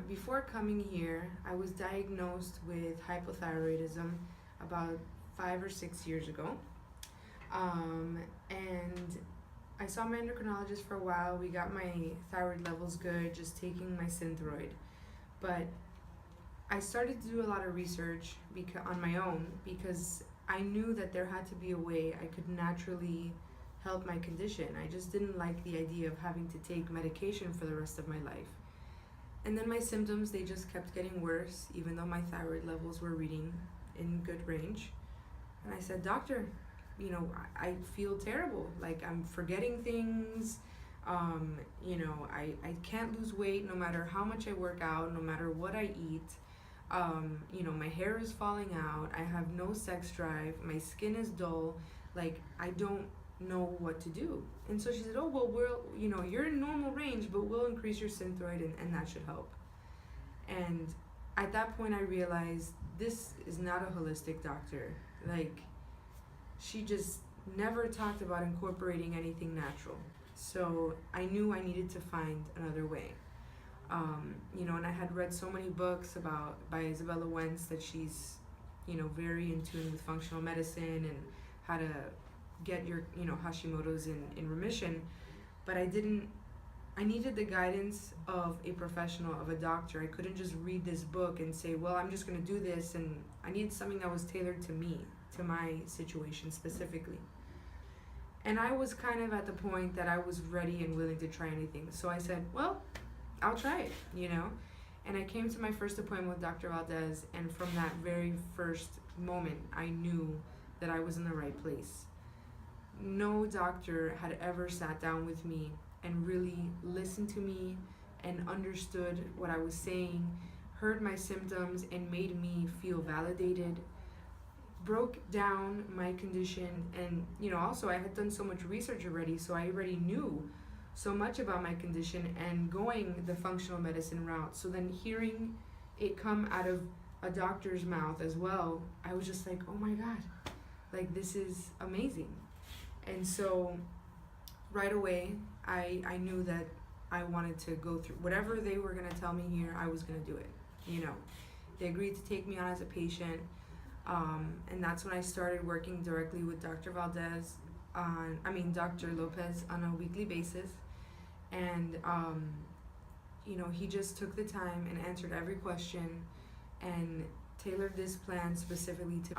Before coming here, I was diagnosed with hypothyroidism about 5 or 6 years ago. And I saw my endocrinologist for a while. We got my thyroid levels good, just taking my Synthroid. But I started to do a lot of research on my own because I knew that there had to be a way I could naturally help my condition. I just didn't like the idea of having to take medication for the rest of my life. And then my symptoms, they just kept getting worse, even though my thyroid levels were reading in good range. And I said, doctor, I feel terrible. Like I'm forgetting things. I can't lose weight no matter how much I work out, no matter what I eat. My hair is falling out. I have no sex drive. My skin is dull. Like I don't know what to do. And so she said, oh, well, you're in normal range, but we'll increase your Synthroid and that should help. And at that point I realized this is not a holistic doctor. Like she just never talked about incorporating anything natural. So I knew I needed to find another way. And I had read so many books by Isabella Wentz that she's, very in tune with functional medicine and how to get your, Hashimoto's in remission. But I needed the guidance of a professional, of a doctor. I couldn't just read this book and say, well, I'm just going to do this. And I needed something that was tailored to me, to my situation specifically. And I was kind of at the point that I was ready and willing to try anything. So I said, well, I'll try it, And I came to my first appointment with Dr. Valdez, and from that very first moment, I knew that I was in the right place. No doctor had ever sat down with me and really listened to me and understood what I was saying, heard my symptoms, and made me feel validated, broke down my condition. And, also I had done so much research already, so I already knew so much about my condition and going the functional medicine route. So then hearing it come out of a doctor's mouth as well, I was just like, oh my God, like this is amazing. And so right away, I knew that I wanted to go through whatever they were going to tell me here, I was going to do it. They agreed to take me on as a patient. And that's when I started working directly with Dr. Dr. Lopez on a weekly basis. And, he just took the time and answered every question and tailored this plan specifically to,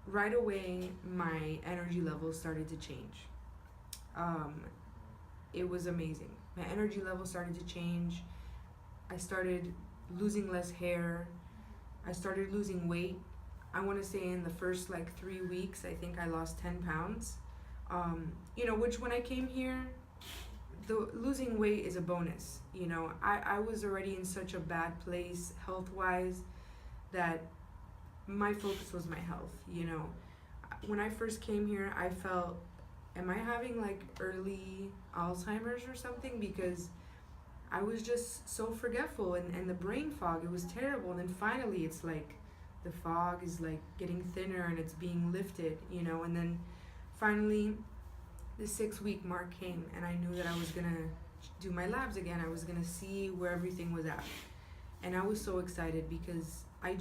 right away, my energy levels started to change. It was amazing. My energy levels started to change. I started losing less hair. I started losing weight. I want to say in the first 3 weeks, I think I lost 10 pounds. Which when I came here, the losing weight is a bonus. I was already in such a bad place health-wise that my focus was my health. When I first came here, I felt, am I having early Alzheimer's or something? Because I was just so forgetful and the brain fog, it was terrible. And then finally it's the fog is getting thinner and it's being lifted, and then finally the 6-week mark came and I knew that I was gonna do my labs again. I was gonna see where everything was at. And I was so excited because I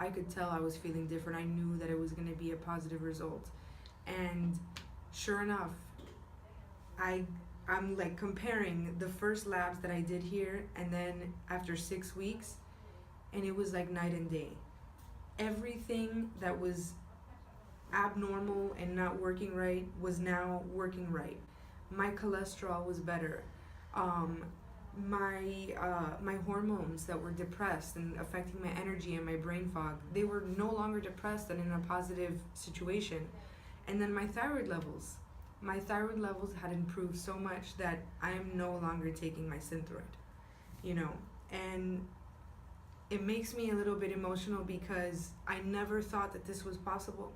could tell I was feeling different. I knew that it was gonna be a positive result. And sure enough, I'm comparing the first labs that I did here and then after 6 weeks, and it was like night and day. Everything that was abnormal and not working right was now working right. My cholesterol was better. My hormones that were depressed and affecting my energy and my brain fog, they were no longer depressed and in a positive situation. And then my thyroid levels had improved so much that I am no longer taking my Synthroid, and it makes me a little bit emotional because I never thought that this was possible.